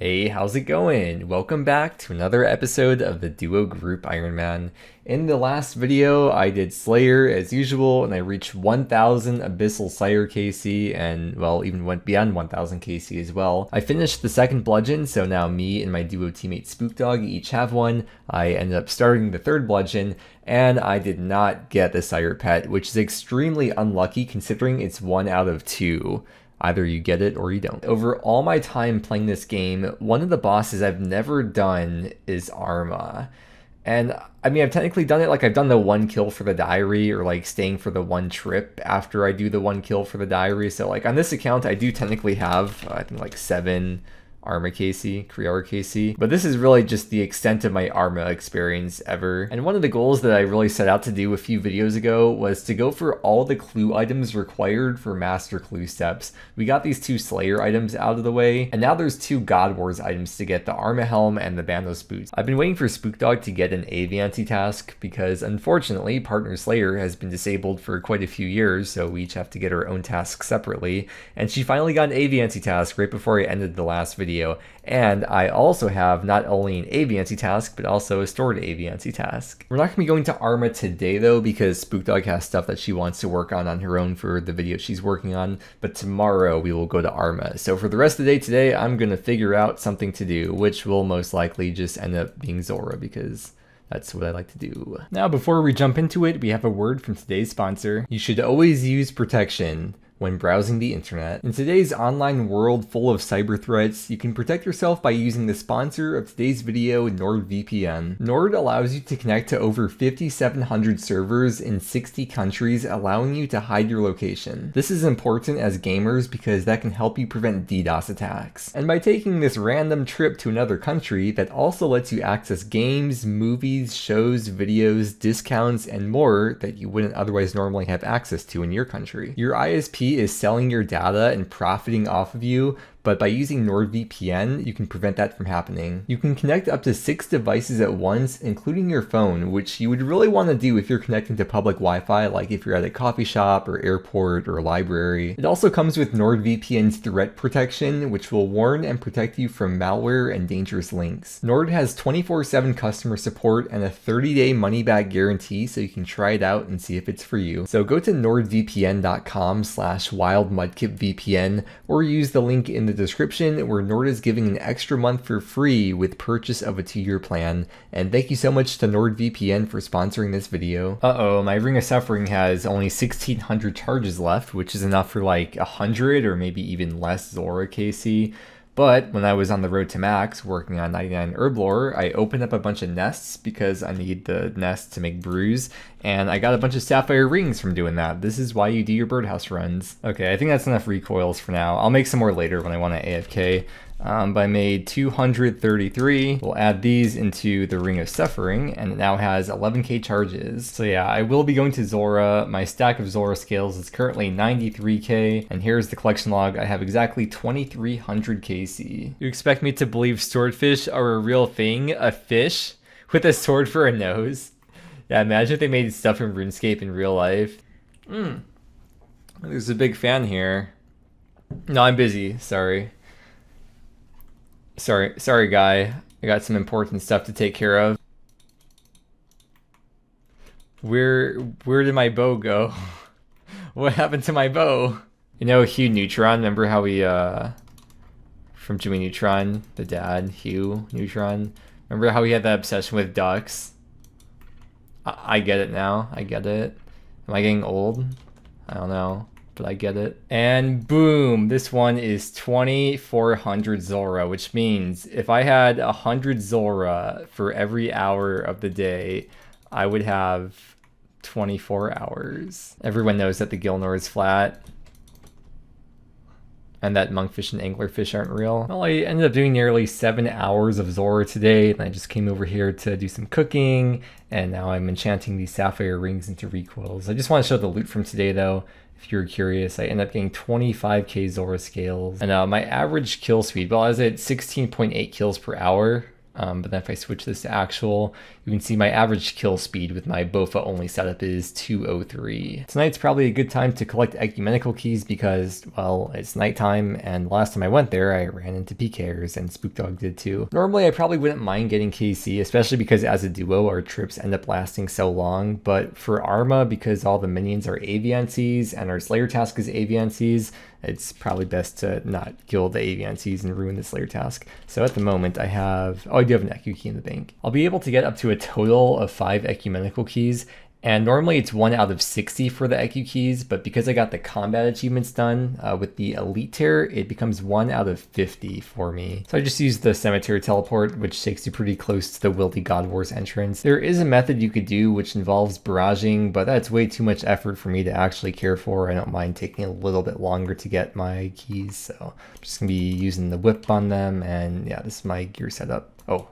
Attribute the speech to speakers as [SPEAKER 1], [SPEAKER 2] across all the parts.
[SPEAKER 1] Hey, how's it going? Welcome back to another episode of the Duo Group Ironman. In the last video, I did Slayer as usual, and I reached 1000 Abyssal Slayer KC, and well, even went beyond 1000 KC as well. I finished the second bludgeon, so now me and my duo teammate Spookdog each have one. I ended up starting the third bludgeon, and I did not get the Sire Pet, which is extremely unlucky considering it's 1 out of 2. Either you get it or you don't. Over all my time playing this game, one of the bosses I've never done is Arma. And I mean, I've technically done it, like I've done the 1 kill for the diary, or like staying for the 1 trip after I do the 1 kill for the diary. So like on this account, I do technically have, I think like 7 Arma KC, Kree'arra KC, but this is really just the extent of my Arma experience ever. And one of the goals that I really set out to do a few videos ago was to go for all the clue items required for master clue steps. We got these 2 Slayer items out of the way, and now there's 2 Godswords items to get, the Arma Helm and the Bandos boots. I've been waiting for Spookdog to get an Avianti task because unfortunately Partner Slayer has been disabled for quite a few years, so we each have to get our own tasks separately, and she finally got an Avianti task right before I ended the last video. And I also have not only an Avianti task, but also a stored Avianti task. We're not going to be going to Arma today though, because Spookdog has stuff that she wants to work on her own for the video she's working on, but tomorrow we will go to Arma. So for the rest of the day today, I'm going to figure out something to do, which will most likely just end up being Zulrah, because that's what I like to do. Now, before we jump into it, we have a word from today's sponsor. You should always use protection when browsing the internet. In today's online world full of cyber threats, you can protect yourself by using the sponsor of today's video, NordVPN. Nord allows you to connect to over 5,700 servers in 60 countries, allowing you to hide your location. This is important as gamers because that can help you prevent DDoS attacks. And by taking this random trip to another country, that also lets you access games, movies, shows, videos, discounts, and more that you wouldn't otherwise normally have access to in your country. Your ISP is selling your data and profiting off of you, but by using NordVPN, you can prevent that from happening. You can connect up to 6 devices at once, including your phone, which you would really want to do if you're connecting to public Wi-Fi, like if you're at a coffee shop or airport or library. It also comes with NordVPN's threat protection, which will warn and protect you from malware and dangerous links. Nord has 24/7 customer support and a 30-day money-back guarantee, so you can try it out and see if it's for you. So go to nordvpn.com/wildmudkipvpn or use the link in the description where Nord is giving an extra month for free with purchase of a 2-year plan. And thank you so much to NordVPN for sponsoring this video. My Ring of Suffering has only 1600 charges left, which is enough for like 100 or maybe even less Zulrah KC. But when I was on the road to max working on 99 Herblore, I opened up a bunch of nests because I need the nests to make brews, and I got a bunch of sapphire rings from doing that. This is why you do your birdhouse runs. Okay, I think that's enough recoils for now. I'll make some more later when I want to AFK. But I made 233. We'll add these into the Ring of Suffering, and it now has 11k charges. So yeah, I will be going to Zulrah. My stack of Zulrah scales is currently 93k, and here's the collection log. I have exactly 2300 KC. You expect me to believe swordfish are a real thing? A fish with a sword for a nose? Yeah, imagine if they made stuff from RuneScape in real life. There's a big fan here. No, I'm busy, sorry. Sorry guy, I got some important stuff to take care of. Where did my bow go? What happened to my bow? You know Hugh Neutron, remember how we, from Jimmy Neutron, the dad, Hugh Neutron? Remember how he had that obsession with ducks? I get it now, I get it. Am I getting old? I don't know. But I get it. And boom, this one is 2400 Zulrah, which means if I had 100 Zulrah for every hour of the day, I would have 24 hours. Everyone knows that the Gilnor is flat, and that monkfish and anglerfish aren't real. Well, I ended up doing nearly 7 hours of Zulrah today, and I just came over here to do some cooking, and now I'm enchanting these sapphire rings into recoils. I just want to show the loot from today though. If you're curious, I end up getting 25k Zulrah scales. And my average kill speed, well, I was at 16.8 kills per hour. But then if I switch this to actual, you can see my average kill speed with my BOFA only setup is 203. Tonight's probably a good time to collect ecumenical keys because, well, it's nighttime, and last time I went there, I ran into PKers, and Spookdog did too. Normally, I probably wouldn't mind getting KC, especially because as a duo, our trips end up lasting so long, but for Arma, because all the minions are Aviancies and our Slayer task is Aviancies, it's probably best to not kill the Aviancies and ruin the Slayer task. So at the moment I have, oh, I do have an Ecu key in the bank. I'll be able to get up to a total of 5 ecumenical keys, and normally it's 1 out of 60 for the Ecu keys, but because I got the combat achievements done with the Elite tier, it becomes 1 out of 50 for me. So I just used the Cemetery Teleport, which takes you pretty close to the Wildy Godswords entrance. There is a method you could do which involves barraging, but that's way too much effort for me to actually care for. I don't mind taking a little bit longer to get my keys, so I'm just going to be using the whip on them, and yeah, this is my gear setup. Oh,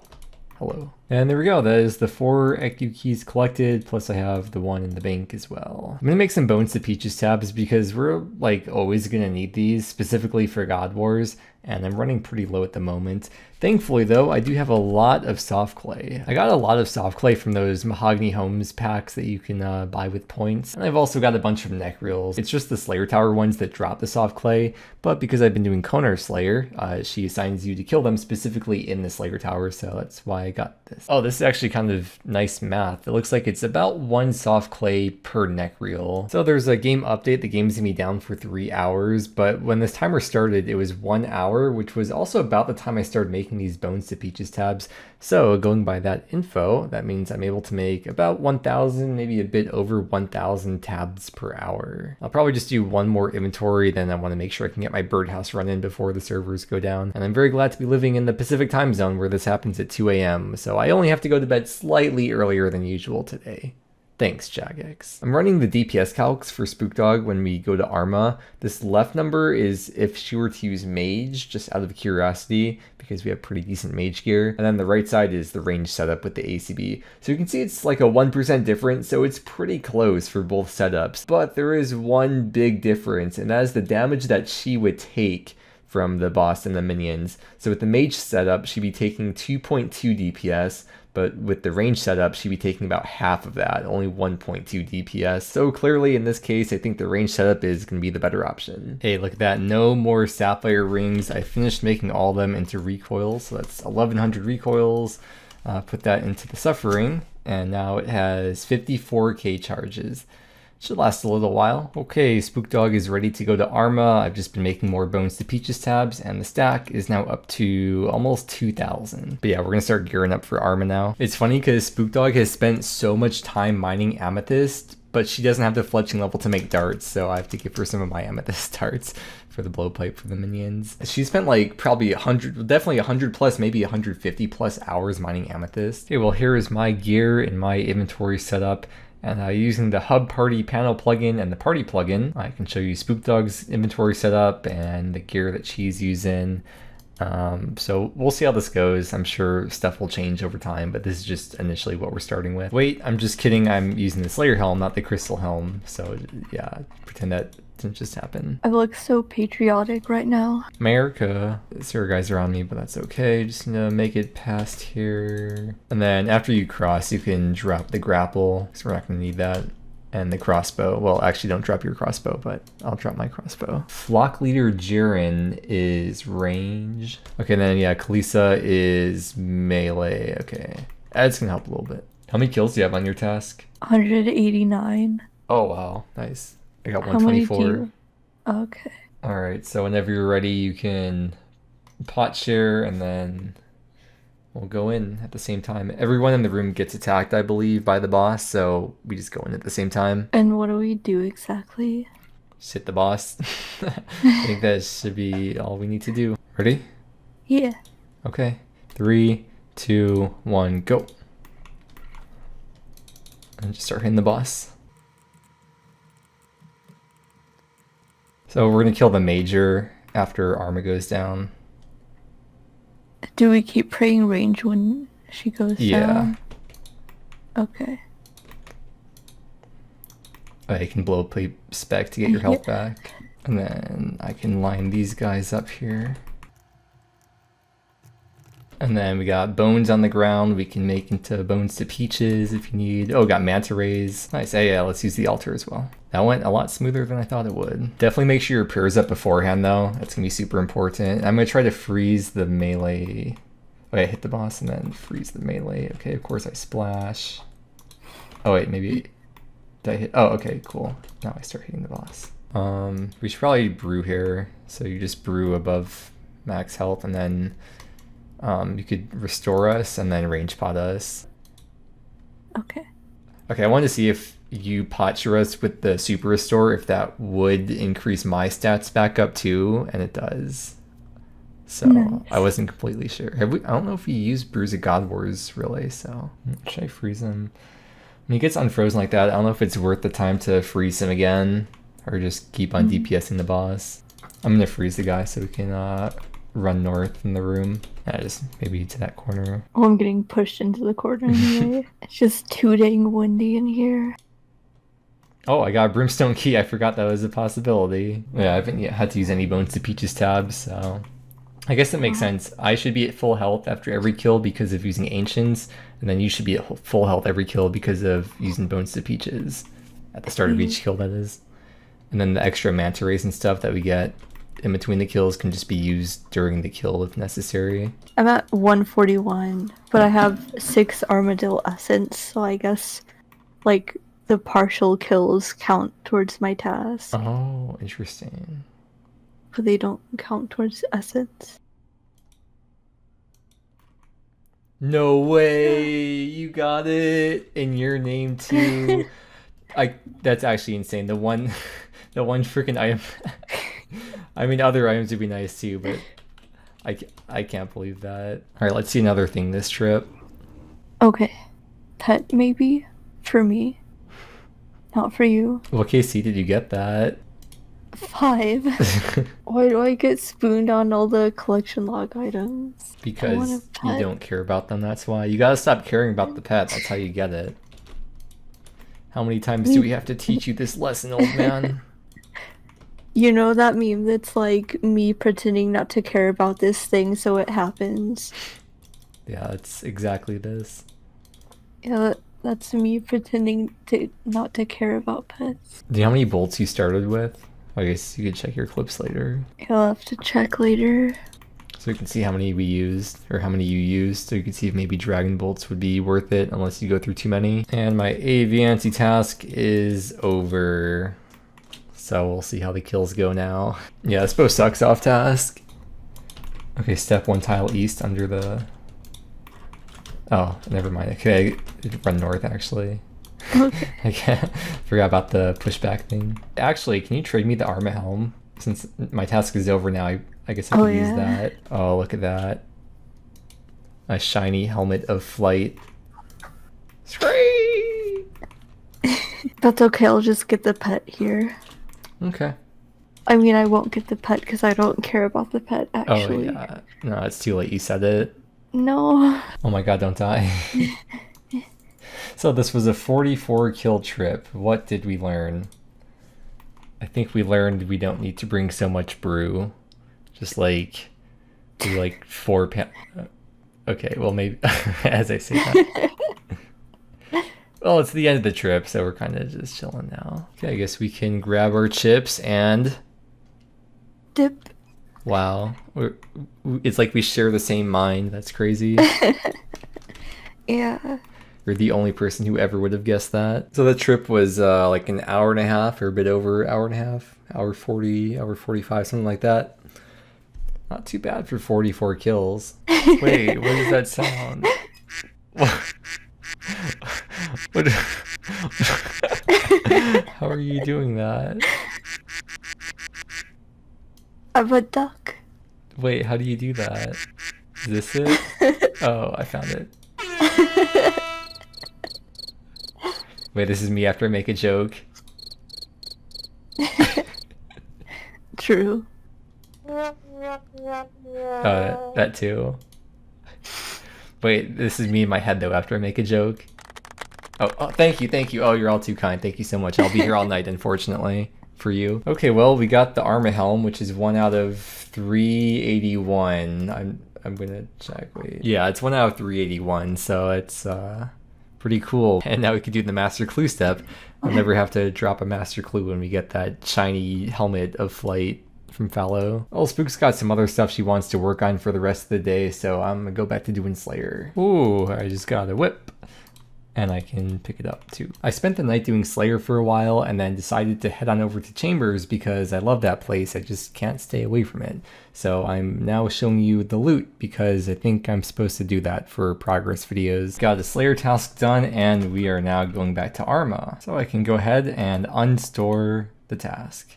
[SPEAKER 1] hello. And there we go, that is the 4 Ecu keys collected, plus I have the 1 in the bank as well. I'm gonna make some Bones to Peaches tabs because we're like always gonna need these, specifically for God Wars, and I'm running pretty low at the moment. Thankfully though, I do have a lot of soft clay. I got a lot of soft clay from those Mahogany Homes packs that you can buy with points. And I've also got a bunch of neck reels. It's just the Slayer Tower ones that drop the soft clay, but because I've been doing Konar Slayer, she assigns you to kill them specifically in the Slayer Tower, so that's why I got this. Oh, this is actually kind of nice math. It looks like it's about 1 soft clay per neck reel. So there's a game update. The game's gonna be down for 3 hours, but when this timer started, it was 1 hour, which was also about the time I started making these Bones to Peaches tabs. So going by that info, that means I'm able to make about 1,000, maybe a bit over 1,000 tabs per hour. I'll probably just do 1 more inventory, then I want to make sure I can get my birdhouse run in before the servers go down. And I'm very glad to be living in the Pacific time zone where this happens at 2 a.m. So I only have to go to bed slightly earlier than usual today. Thanks, Jagex. I'm running the DPS calcs for Spookdog when we go to Arma. This left number is if she were to use Mage, just out of curiosity, because we have pretty decent Mage gear. And then the right side is the range setup with the ACB. So you can see it's like a 1% difference, so it's pretty close for both setups. But there is one big difference, and that is the damage that she would take from the boss and the minions. So with the Mage setup, she'd be taking 2.2 DPS, but with the range setup, she'd be taking about half of that, only 1.2 DPS. So clearly in this case, I think the range setup is going to be the better option. Hey, look at that, no more sapphire rings. I finished making all of them into recoils, so that's 1,100 recoils. Put that into the suffering, and now it has 54k charges. Should last a little while. Okay, Spookdog is ready to go to Arma. I've just been making more Bones to Peaches tabs, and the stack is now up to almost 2,000. But yeah, we're gonna start gearing up for Arma now. It's funny because Spookdog has spent so much time mining amethyst, but she doesn't have the fletching level to make darts, so I have to give her some of my amethyst darts for the blowpipe for the minions. She spent like probably 100, definitely 100 plus, maybe 150 plus hours mining amethyst. Okay, well here is my gear and my inventory setup. And using the Hub Party panel plugin and the Party plugin, I can show you Spookdog's inventory setup and the gear that she's using. So we'll see how this goes. I'm sure stuff will change over time, but this is just initially what we're starting with. Wait, I'm just kidding. I'm using the Slayer Helm, not the Crystal Helm. So yeah, pretend that didn't just happen.
[SPEAKER 2] I look so patriotic right now.
[SPEAKER 1] America. Zero guys around me, but that's okay. Just gonna make it past here. And then after you cross, you can drop the grapple, because we're not gonna need that. And the crossbow. Well, actually don't drop your crossbow, but I'll drop my crossbow. Flock Leader Jiren is range. Okay, then yeah, Kalisa is melee. Okay. That's gonna help a little bit. How many kills do you have on your task?
[SPEAKER 2] 189.
[SPEAKER 1] Oh wow, nice. I got
[SPEAKER 2] How many
[SPEAKER 1] 124.
[SPEAKER 2] do you... Okay.
[SPEAKER 1] Alright, so whenever you're ready, you can pot share and then we'll go in at the same time. Everyone in the room gets attacked, I believe, by the boss, so we just go in at the same time.
[SPEAKER 2] And what do we do exactly?
[SPEAKER 1] Just hit the boss. I think that should be all we need to do. Ready?
[SPEAKER 2] Yeah.
[SPEAKER 1] Okay. 3, 2, 1, go. And just start hitting the boss. So we're gonna kill the Major after Arma goes down.
[SPEAKER 2] Do we keep praying range when she goes down? Okay.
[SPEAKER 1] I can blow up a spec to get your health back. And then I can line these guys up here. And then we got bones on the ground. We can make into bones to peaches if you need. Oh, got manta rays. Nice. Yeah, let's use the altar as well. That went a lot smoother than I thought it would. Definitely make sure your prayer's up beforehand though. That's gonna be super important. I'm gonna try to freeze the melee. Oh, I hit the boss and then freeze the melee. Okay, of course I splash. Oh wait, maybe did I hit? Oh, okay, cool. Now I start hitting the boss. We should probably brew here. So you just brew above max health, and then you could restore us and then range pot us.
[SPEAKER 2] Okay.
[SPEAKER 1] Okay, I wanted to see if you potshire us with the super restore, if that would increase my stats back up too, and it does. So
[SPEAKER 2] nice.
[SPEAKER 1] I wasn't completely sure. I don't know if we used Bruise of Godswords really, so should I freeze him? When he gets unfrozen like that, I don't know if it's worth the time to freeze him again or just keep on DPSing the boss. I'm gonna freeze the guy so we can run north in the room. Yeah, just maybe to that corner.
[SPEAKER 2] Oh, I'm getting pushed into the corner anyway. It's just too dang windy in here.
[SPEAKER 1] Oh, I got a brimstone key. I forgot that was a possibility. Yeah, I haven't yet had to use any bones to peaches tabs, so I guess that makes sense. I should be at full health after every kill because of using ancients, and then you should be at full health every kill because of using bones to peaches at the start of each kill, that is. And then the extra manta rays and stuff that we get in between the kills can just be used during the kill if necessary.
[SPEAKER 2] I'm at 141, but I have 6 Armadyl essence, so I guess like the partial kills count towards my task.
[SPEAKER 1] Oh, interesting.
[SPEAKER 2] But they don't count towards essence.
[SPEAKER 1] No way! You got it in your name too. That's actually insane. The one freaking item. I mean, other items would be nice too, but I can't believe that. All right, let's see another thing this trip.
[SPEAKER 2] Okay, pet maybe for me, not for you.
[SPEAKER 1] What KC did you get that?
[SPEAKER 2] 5. Why do I get spooned on all the collection log items?
[SPEAKER 1] Because you don't care about them, that's why. You gotta stop caring about the pet, that's how you get it. How many times do we have to teach you this lesson, old man?
[SPEAKER 2] You know that meme that's like me pretending not to care about this thing so it happens?
[SPEAKER 1] Yeah, that's exactly this.
[SPEAKER 2] Yeah, that's me pretending not to care about pets.
[SPEAKER 1] Do you know how many bolts you started with? I guess you could check your clips later.
[SPEAKER 2] I'll have to check later.
[SPEAKER 1] So we can see how many we used, or how many you used, so you can see if maybe dragon bolts would be worth it unless you go through too many. And my AV anti-task is over. So we'll see how the kills go now. Yeah, this bow sucks off task. Okay, step 1 tile east under the... Oh, never mind. Okay, run north actually.
[SPEAKER 2] Okay.
[SPEAKER 1] I can't. Forgot about the pushback thing. Actually, can you trade me the Arma Helm? Since my task is over now, I guess I can use that. Oh, look at that. A shiny helmet of flight. Scream!
[SPEAKER 2] That's okay, I'll just get the pet here.
[SPEAKER 1] Okay.
[SPEAKER 2] I mean, I won't get the pet because I don't care about the pet, actually.
[SPEAKER 1] Oh, yeah. No, it's too late. You said it.
[SPEAKER 2] No.
[SPEAKER 1] Oh my god, don't die. So this was a 44 kill trip. What did we learn? I think we learned we don't need to bring so much brew. Just like, do like 4 pounds. Okay, well maybe, as I say that. Well, it's the end of the trip, so we're kind of just chilling now. Okay, I guess we can grab our chips and...
[SPEAKER 2] Dip.
[SPEAKER 1] Wow. It's like we share the same mind. That's crazy.
[SPEAKER 2] Yeah.
[SPEAKER 1] You're the only person who ever would have guessed that. So the trip was like an hour and a half, or a bit over an hour and a half. Hour 40, hour 45, something like that. Not too bad for 44 kills. Wait, what does that sound? What? How are you doing that?
[SPEAKER 2] I'm a duck.
[SPEAKER 1] Wait, how do you do that? Is this it? Oh, I found it. Wait, this is me after I make a joke.
[SPEAKER 2] True.
[SPEAKER 1] That too. Wait, this is me in my head though after I make a joke. Oh, thank you. Oh, you're all too kind. Thank you so much. I'll be here all night, unfortunately, for you. Okay, well, we got the Arma Helm, which is 1 out of 381. I'm gonna check. Wait. Yeah, it's 1 out of 381, so it's pretty cool. And now we can do the master clue step. I'll never have to drop a master clue when we get that shiny helmet of flight from Fallow. Oh, Spook's got some other stuff she wants to work on for the rest of the day, so I'm gonna go back to doing Slayer. Ooh, I just got a whip. And I can pick it up too. I spent the night doing Slayer for a while and then decided to head on over to Chambers because I love that place. I just can't stay away from it. So I'm now showing you the loot because I think I'm supposed to do that for progress videos. Got the Slayer task done and we are now going back to Arma. So I can go ahead and unstore the task.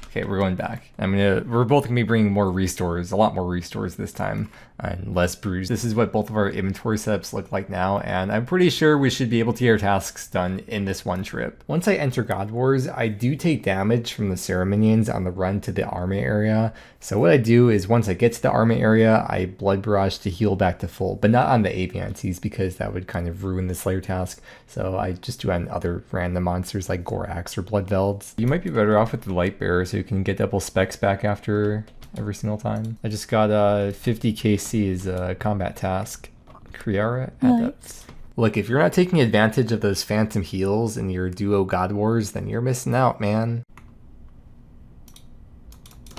[SPEAKER 1] Okay, we're going back. We're both gonna be bringing more restores, a lot more restores this time, and less brews. This is what both of our inventory setups look like now, and I'm pretty sure we should be able to get our tasks done in this one trip. Once I enter God Wars, I do take damage from the Sarah minions on the run to the Arma area. So what I do is once I get to the Arma area, I blood barrage to heal back to full, but not on the Aviantes because that would kind of ruin the Slayer task. So I just do it on other random monsters like Gorax or Blood Velds. You might be better off with the Light Bearer so you can get double specs back after every single time. I just got 50 KC as a combat task. Kree'arra adepts. Look, if you're not taking advantage of those phantom heals in your duo God Wars, then you're missing out, man.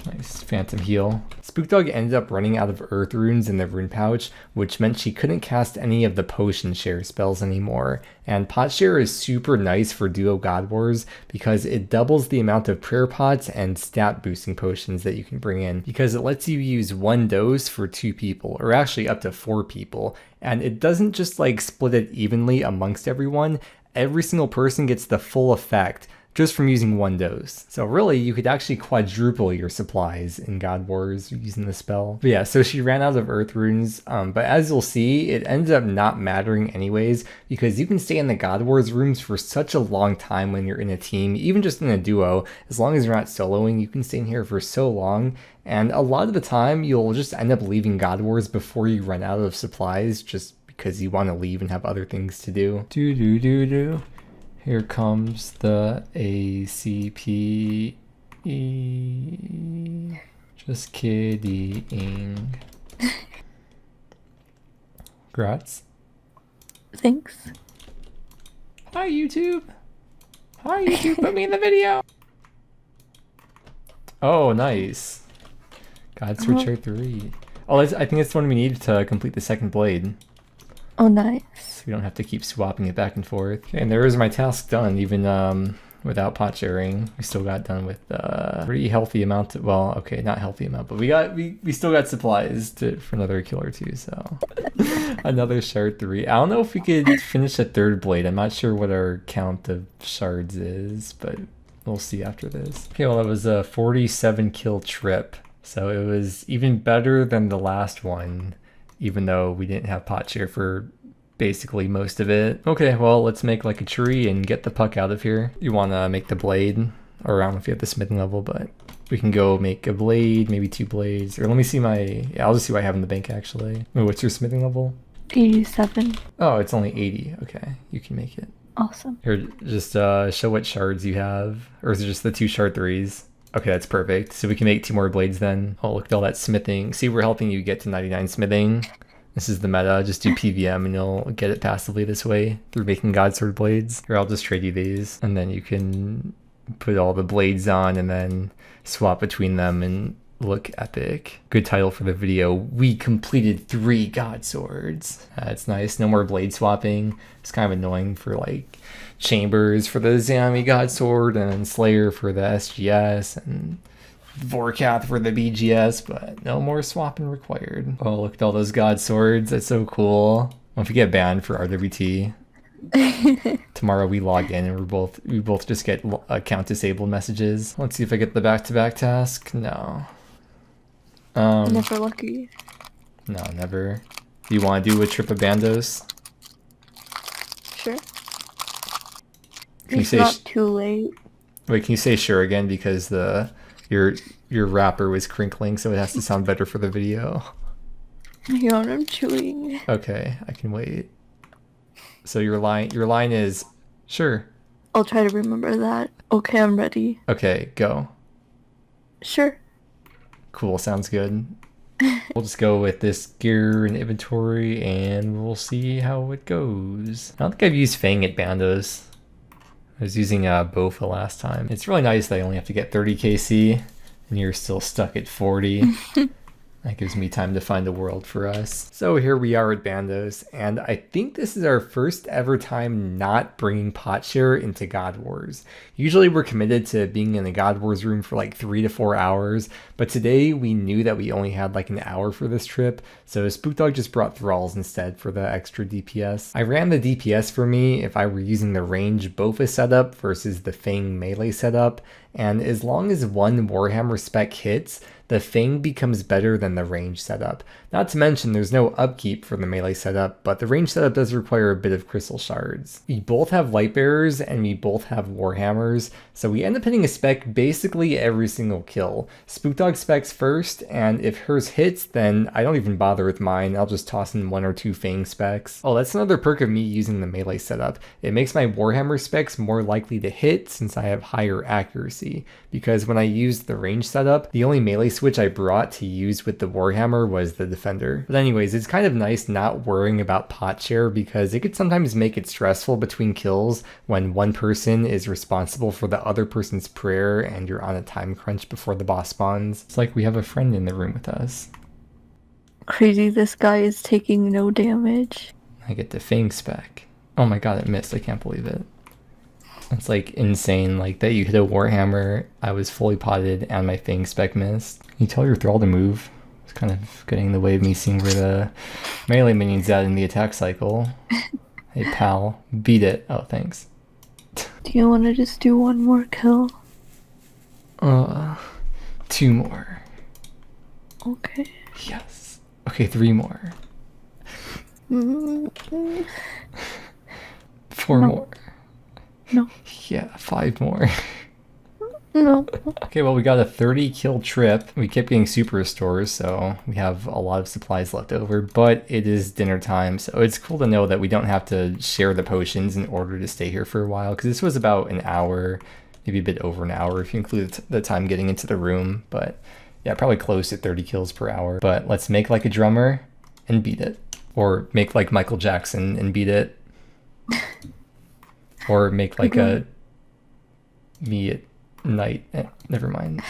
[SPEAKER 1] Nice phantom heal. Spookdog ended up running out of earth runes in the rune pouch, which meant she couldn't cast any of the potion share spells anymore. And pot share is super nice for duo God Wars because it doubles the amount of prayer pots and stat boosting potions that you can bring in, because it lets you use 1 dose for 2 people, or actually up to 4 people. And it doesn't just like split it evenly amongst everyone. Every single person gets the full effect just from using 1 dose. So really, you could actually quadruple your supplies in God Wars using the spell. But yeah, so she ran out of earth runes, but as you'll see, it ended up not mattering anyways, because you can stay in the God Wars rooms for such a long time when you're in a team, even just in a duo. As long as you're not soloing, you can stay in here for so long, and a lot of the time, you'll just end up leaving God Wars before you run out of supplies, just because you want to leave and have other things to do. Here comes the ACPE. Just kidding. Grats.
[SPEAKER 2] Thanks.
[SPEAKER 1] Hi, YouTube. Hi, YouTube. Put me in the video. Oh, nice. Godswords Share 3. Oh, I think it's the one we need to complete the second blade.
[SPEAKER 2] Oh, nice.
[SPEAKER 1] So we don't have to keep swapping it back and forth. Okay, and there is my task done, even without pot sharing. We still got done with pretty healthy amount. Well, okay, not healthy amount, but we still got supplies for another kill or two. So another shard 3. I don't know if we could finish a 3rd blade. I'm not sure what our count of shards is, but we'll see after this. Okay, well, it was a 47 kill trip, so it was even better than the last one, even though we didn't have pot share for basically most of it. Okay, well, let's make like a tree and get the puck out of here. You want to make the blade, or I don't know if you have the smithing level, but we can go make a blade, maybe 2 blades, or let me see I'll just see what I have in the bank actually. Wait, what's your smithing level?
[SPEAKER 2] 87.
[SPEAKER 1] Oh, it's only 80. Okay, you can make it.
[SPEAKER 2] Awesome.
[SPEAKER 1] Here, just show what shards you have, or is it just the 2 shard 3s? Okay, that's perfect. So we can make 2 more blades then. Oh, look at all that smithing. See, we're helping you get to 99 smithing. This is the meta. Just do PVM and you'll get it passively this way through making Godsword blades. Here, I'll just trade you these. And then you can put all the blades on and then swap between them and look epic. Good title for the video. We completed 3 Godswords. That's nice. No more blade swapping. It's kind of annoying for like Chambers for the Zami Godsword and Slayer for the SGS and Vorkath for the BGS, but no more swapping required. Oh, look at all those Godswords. That's so cool. What if we get banned for RWT? Tomorrow we log in and we both just get account disabled messages. Let's see if I get the back-to-back task. No.
[SPEAKER 2] Never lucky.
[SPEAKER 1] No, never. Do you want to do a trip of Bandos?
[SPEAKER 2] Sure.
[SPEAKER 1] Can you
[SPEAKER 2] It's
[SPEAKER 1] say
[SPEAKER 2] not too late.
[SPEAKER 1] Wait, can you say sure again, because your wrapper was crinkling, so it has to sound better for the video.
[SPEAKER 2] Hang on, I'm chewing.
[SPEAKER 1] Okay, I can wait. So your line is sure.
[SPEAKER 2] I'll try to remember that. Okay, I'm ready.
[SPEAKER 1] Okay, go.
[SPEAKER 2] Sure.
[SPEAKER 1] Cool, sounds good. We'll just go with this gear and inventory and we'll see how it goes. I don't think I've used Fang at Bandos. I was using Bofa last time. It's really nice that I only have to get 30 KC and you're still stuck at 40. That gives me time to find a world for us. So here we are at Bandos, and I think this is our first ever time not bringing Potshare into God Wars. Usually we're committed to being in the God Wars room for like 3 to 4 hours, but today we knew that we only had like an hour for this trip, so Spookdog just brought Thralls instead for the extra DPS. I ran the DPS for me if I were using the range Bofa setup versus the Fang melee setup, and as long as one Warhammer spec hits, the Fang becomes better than the range setup. Not to mention there's no upkeep for the melee setup, but the range setup does require a bit of crystal shards. We both have Lightbearers and we both have Warhammers, so we end up hitting a spec basically every single kill. Spookdog specs first, and if hers hits, then I don't even bother with mine. I'll just toss in 1 or 2 Fang specs. Oh, that's another perk of me using the melee setup. It makes my Warhammer specs more likely to hit since I have higher accuracy, because when I used the range setup, the only melee switch I brought to use with the Warhammer was the Defender. But anyways, it's kind of nice not worrying about Potshare because it could sometimes make it stressful between kills when one person is responsible for the other person's prayer and you're on a time crunch before the boss spawns. It's like we have a friend in the room with us.
[SPEAKER 2] Crazy, this guy is taking no damage.
[SPEAKER 1] I get the Fang spec. Oh my god, it missed. I can't believe it. It's like insane, like that you hit a Warhammer, I was fully potted, and my Fang spec missed. Can you tell your Thrall to move? It's kind of getting in the way of me seeing where the melee minion's at in the attack cycle. Hey pal, beat it. Oh, thanks.
[SPEAKER 2] Do you want to just do one more kill?
[SPEAKER 1] 2 more.
[SPEAKER 2] Okay.
[SPEAKER 1] Yes. Okay, 3 more. 4 more.
[SPEAKER 2] No.
[SPEAKER 1] Yeah, 5 more.
[SPEAKER 2] No.
[SPEAKER 1] Okay, well, we got a 30 kill trip. We kept getting super restores, so we have a lot of supplies left over, but it is dinner time, so it's cool to know that we don't have to share the potions in order to stay here for a while, because this was about an hour, maybe a bit over an hour if you include the time getting into the room, but yeah, probably close to 30 kills per hour. But let's make like a drummer and beat it. Or make like Michael Jackson and beat it. Or make like a me at night. Never mind.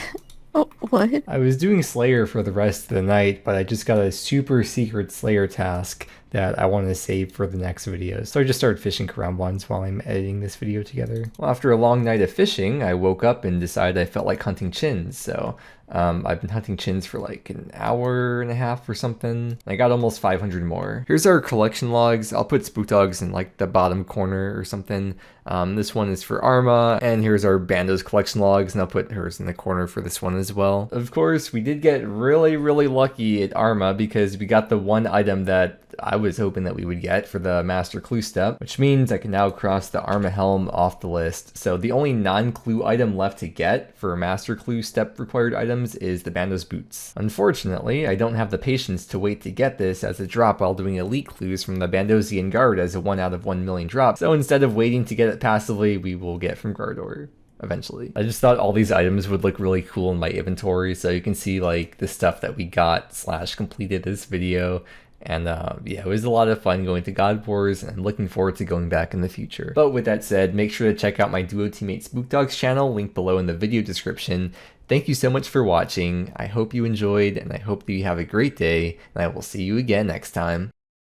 [SPEAKER 2] Oh, what?
[SPEAKER 1] I was doing Slayer for the rest of the night, but I just got a super secret Slayer task that I wanted to save for the next video. So I just started fishing Karambwans while I'm editing this video together. Well, after a long night of fishing, I woke up and decided I felt like hunting chins. So I've been hunting chins for like an hour and a half or something. I got almost 500 more. Here's our collection logs. I'll put Spookdogs in like the bottom corner or something. This one is for Arma, and here's our Bandos collection logs, and I'll put hers in the corner for this one as well. Of course, we did get really lucky at Arma because we got the one item that I was hoping that we would get for the Master Clue step, which means I can now cross the Arma Helm off the list. So the only non-clue item left to get for Master Clue step required items is the Bandos boots. Unfortunately, I don't have the patience to wait to get this as a drop while doing elite clues from the Bandosian Guard as a 1 out of 1 million drop. So instead of waiting to get it passively, we will get from Gardor eventually. I just thought all these items would look really cool in my inventory, so you can see like the stuff that we got / completed this video. And yeah, it was a lot of fun going to God Wars, and I'm looking forward to going back in the future. But with that said, make sure to check out my duo teammate Spookdog's channel, linked below in the video description. Thank you so much for watching. I hope you enjoyed, and I hope that you have a great day, and I will see you again next time.